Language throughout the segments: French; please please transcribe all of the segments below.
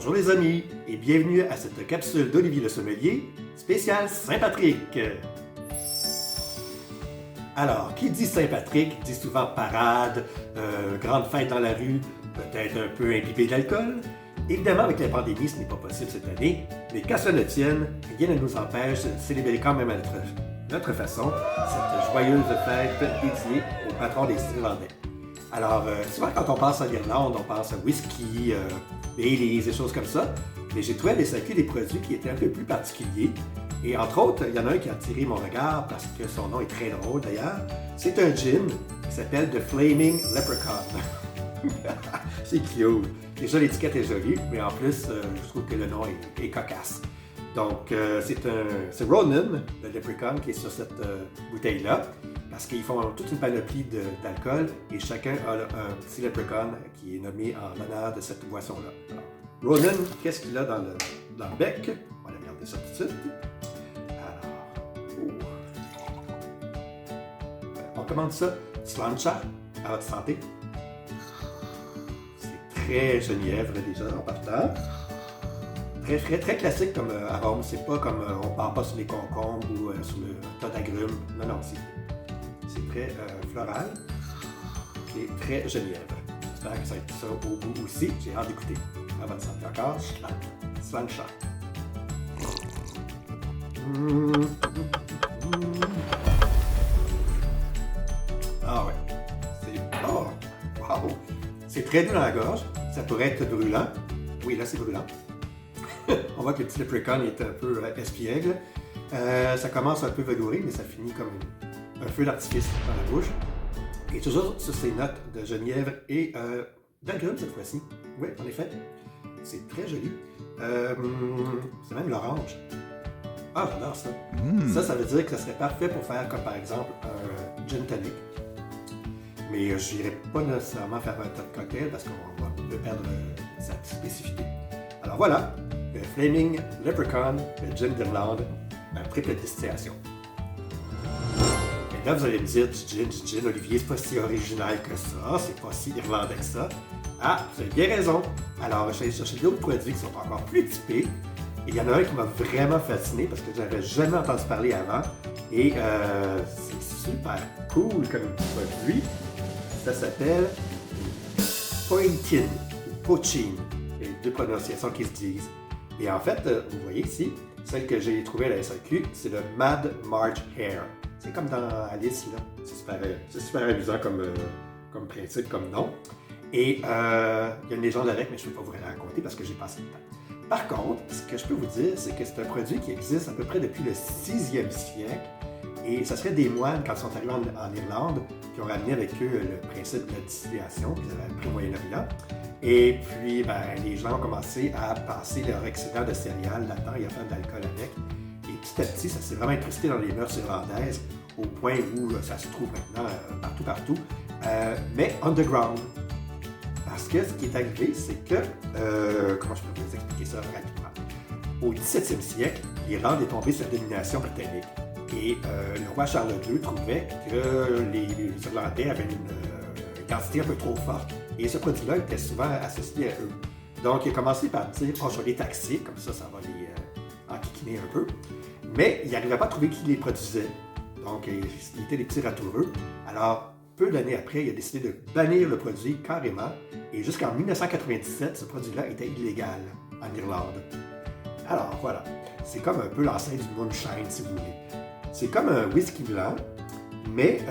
Bonjour les amis et bienvenue à cette capsule d'Olivier le Sommelier spéciale Saint-Patrick. Alors, qui dit Saint-Patrick dit souvent parade, grande fête dans la rue, peut-être un peu imbibé d'alcool. Évidemment, avec la pandémie, ce n'est pas possible cette année, mais qu'à cela ne tienne, rien ne nous empêche de célébrer quand même à notre façon cette joyeuse fête dédiée au patron des Irlandais. Alors, souvent quand on pense à l'Irlande, on pense à whisky, Baileys, des choses comme ça, mais j'ai trouvé à l'SAQ des produits qui étaient un peu plus particuliers. Et entre autres, il y en a un qui a attiré mon regard parce que son nom est très drôle d'ailleurs. C'est un gin qui s'appelle The Flaming Leprechaun. C'est cute. Déjà, l'étiquette est jolie, mais en plus, je trouve que le nom est cocasse. Donc, c'est Ronan, le Leprechaun, qui est sur cette bouteille-là, parce qu'ils font toute une panoplie d'alcool et chacun a un petit Leprechaun qui est nommé en l'honneur de cette boisson-là. Alors, Ronan, qu'est-ce qu'il a dans le bec? On va regarder ça tout de suite. On commande ça, Slancha, à votre santé. C'est très genièvre déjà en partant. Très frais, très classique comme arôme. C'est pas comme on part pas sur les concombres ou sur le tas d'agrumes. Non, non, c'est très floral et très genièvre. J'espère que ça va être ça au goût aussi. J'ai hâte d'écouter. À votre santé encore. Slancha. Ah ouais, c'est bon. Wow! C'est très doux dans la gorge. Ça pourrait être brûlant. Oui, là, c'est brûlant. On voit que le petit leprechaun est un peu espiègle. Ça commence un peu velouré, mais ça finit comme un feu d'artifice dans la bouche. Et toujours sur ces notes de genièvre et d'agrumes cette fois-ci. Oui, en effet. C'est très joli. C'est même l'orange. Ah, j'adore ça. Ça veut dire que ça serait parfait pour faire comme par exemple un gin tonic. Mais je n'irai pas nécessairement faire un tas de cocktail parce qu'on va perdre sa spécificité. Alors voilà, le Flaming Leprechaun, le gin d'Irlande, un triple distillation. Et là, vous allez me dire, du gin, Olivier, c'est pas si original que ça, c'est pas si irlandais que ça. Ah, vous avez bien raison. Alors, j'ai cherché d'autres produits qui sont encore plus typés. Et il y en a un qui m'a vraiment fasciné parce que je n'avais jamais entendu parler avant. Et c'est super cool comme produit. Ça s'appelle Poitin ou Pochin. Il y a deux prononciations qui se disent. Et en fait, vous voyez ici, celle que j'ai trouvée à la SAQ, c'est le Mad March Hare. C'est comme dans Alice, là. C'est super amusant comme principe, comme nom. Et il y a une légende avec, mais je ne vais pas vous la raconter parce que j'ai passé le temps. Par contre, ce que je peux vous dire, c'est que c'est un produit qui existe à peu près depuis le 6e siècle. Et ce serait des moines, quand ils sont arrivés en Irlande, qui ont ramené avec eux le principe de la distillation qu'ils avaient appris au Moyen-Orient. Et puis, les gens ont commencé à passer leur excédent de céréales là-dedans et à faire de l'alcool avec. Et petit à petit, ça s'est vraiment incrusté dans les mœurs irlandaises, au point où ça se trouve maintenant partout, mais underground. Parce que ce qui est arrivé, c'est que, comment je peux vous expliquer ça rapidement? Au 17e siècle, l'Irlande est tombée sous la domination britannique. Et le roi Charles II trouvait que les Irlandais avaient une identité un peu trop forte. Et ce produit-là était souvent associé à eux. Donc, il a commencé par dire « Oh, je vais les taxer, comme ça va les enquiquiner un peu. » Mais il n'arrivait pas à trouver qui les produisait. Donc, il était des petits ratoureux. Alors, peu d'années après, il a décidé de bannir le produit carrément. Et jusqu'en 1997, ce produit-là était illégal en Irlande. Alors, voilà. C'est comme un peu l'ancêtre du moonshine, si vous voulez. C'est comme un whisky blanc, mais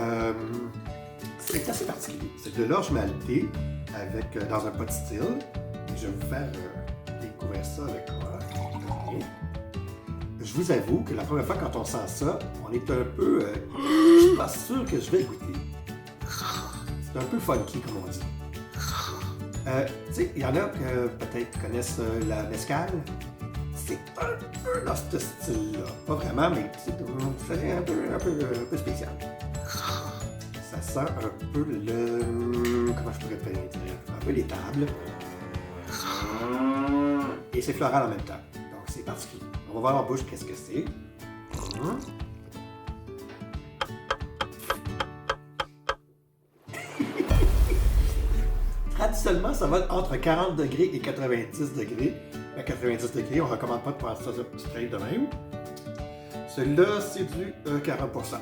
c'est assez particulier. C'est de l'orge maltée dans un pot de style. Et je vais vous faire découvrir ça avec moi. Je vous avoue que la première fois quand on sent ça, on est un peu... je suis pas sûr que je vais goûter. C'est un peu funky, comme on dit. Tu sais, il y en a qui peut-être connaissent la mescal. C'est un peu dans ce style-là. Pas vraiment, mais c'est un peu spécial. Ça sent un peu comment je pourrais dire? Un peu les tables. Et c'est floral en même temps. Donc c'est particulier. On va voir en bouche qu'est-ce que c'est. Traditionnellement, ça va entre 40 degrés et 90 degrés. à 90 degrés. On ne recommande pas de prendre ça straight de même. Celui-là, c'est du 40%.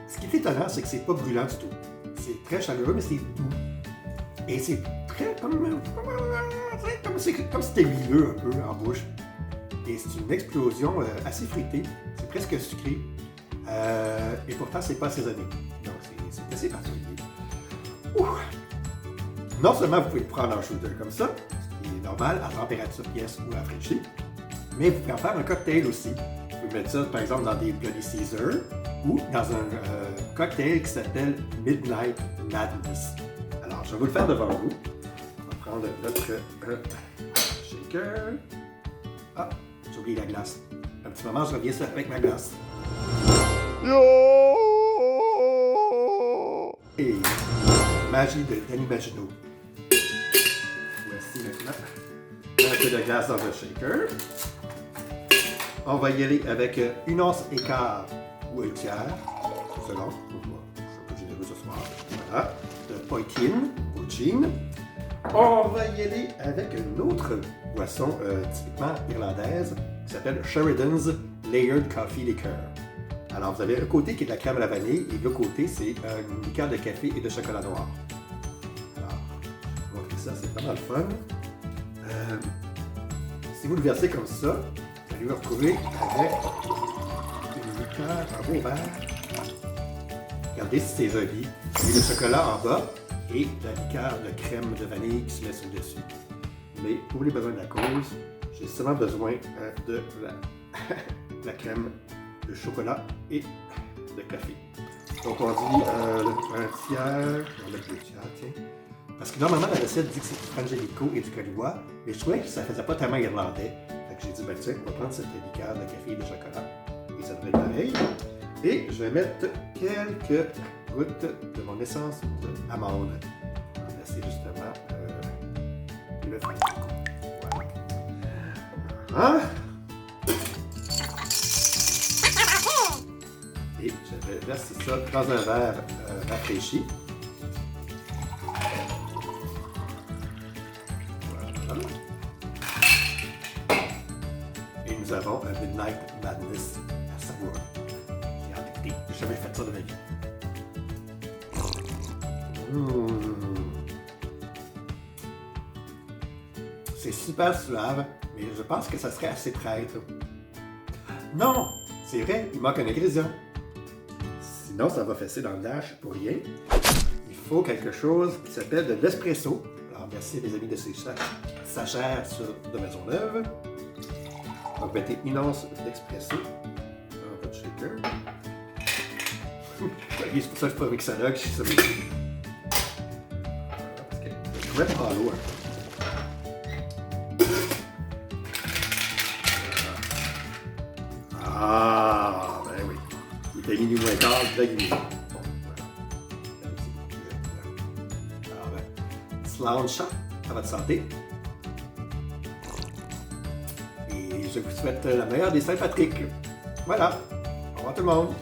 Ce qui est étonnant, c'est que c'est pas brûlant du tout. C'est très chaleureux, mais c'est doux. Et c'est très comme si c'était huileux un peu en bouche. Et c'est une explosion assez fruitée. C'est presque sucré. Et pourtant, c'est pas assaisonné. Donc, c'est assez particulier. Ouh. Non seulement vous pouvez le prendre en shooter comme ça, ce qui est normal à température pièce ou à rafraîchir, mais vous pouvez en faire un cocktail aussi. Vous pouvez mettre ça, par exemple, dans des Bloody Caesar ou dans un cocktail qui s'appelle Midnight Madness. Alors, je vais vous le faire devant vous. On va prendre notre shaker. Ah, j'ai oublié la glace. Un petit moment, je reviens avec ma glace. Et magie de Danny Maginot. Voici maintenant un peu de glace dans le shaker. On va y aller avec une once et quart ou un tiers, selon. Je suis un peu généreux ce soir. Voilà. De poitin. On va y aller avec une autre boisson typiquement irlandaise qui s'appelle Sheridan's Layered Coffee Liqueur. Alors, vous avez un côté qui est de la crème à la vanille et l'autre côté, c'est une liqueur de café et de chocolat noir. Alors, je vais montrer ça, c'est vraiment le fun. Si vous le versez comme ça, vous allez vous retrouver avec une liqueur, un beau verre. Regardez si c'est joli. Et le chocolat en bas et la liqueur de crème de vanille qui se met sur le dessus. Mais pour les besoins de la cause, j'ai seulement besoin de la crème de chocolat et de café. Donc on dit un tiers, on va mettre 2 tiers, tiens. Parce que normalement la recette dit que c'est du frangelico et du calibois, mais je trouvais que ça faisait pas tellement irlandais. Fait que j'ai dit, ben tiens, on va prendre cette liqueur de café et de chocolat. Et ça devrait être pareil. Et je vais mettre quelques gouttes de mon essence d'amande. Là, c'est justement le frangelico. Voilà. Hein? Et je vais verser ça dans un verre rafraîchi. Voilà. Et nous avons un Midnight Madness à savourer. J'ai hâte d'écouter. J'ai jamais fait ça de ma vie. C'est super suave, mais je pense que ça serait assez traître. Non! C'est vrai, il manque un ingrédient. Sinon, ça va fesser dans le dash pour rien. Il faut quelque chose qui s'appelle de l'espresso. Alors, merci les amis de ces sachères de Maisonneuve. Donc, mettez une once d'espresso dans votre shaker. C'est pour ça que je pas mixologue, je suis ça. Parce que je trouvais pas l'eau. Ah, ben oui. Il était minuit moins tard, là, il est. Bon, voilà. Alors, ben, slange shot à votre santé. Et je vous souhaite la meilleure des Saint-Patrick. Voilà. Au revoir tout le monde.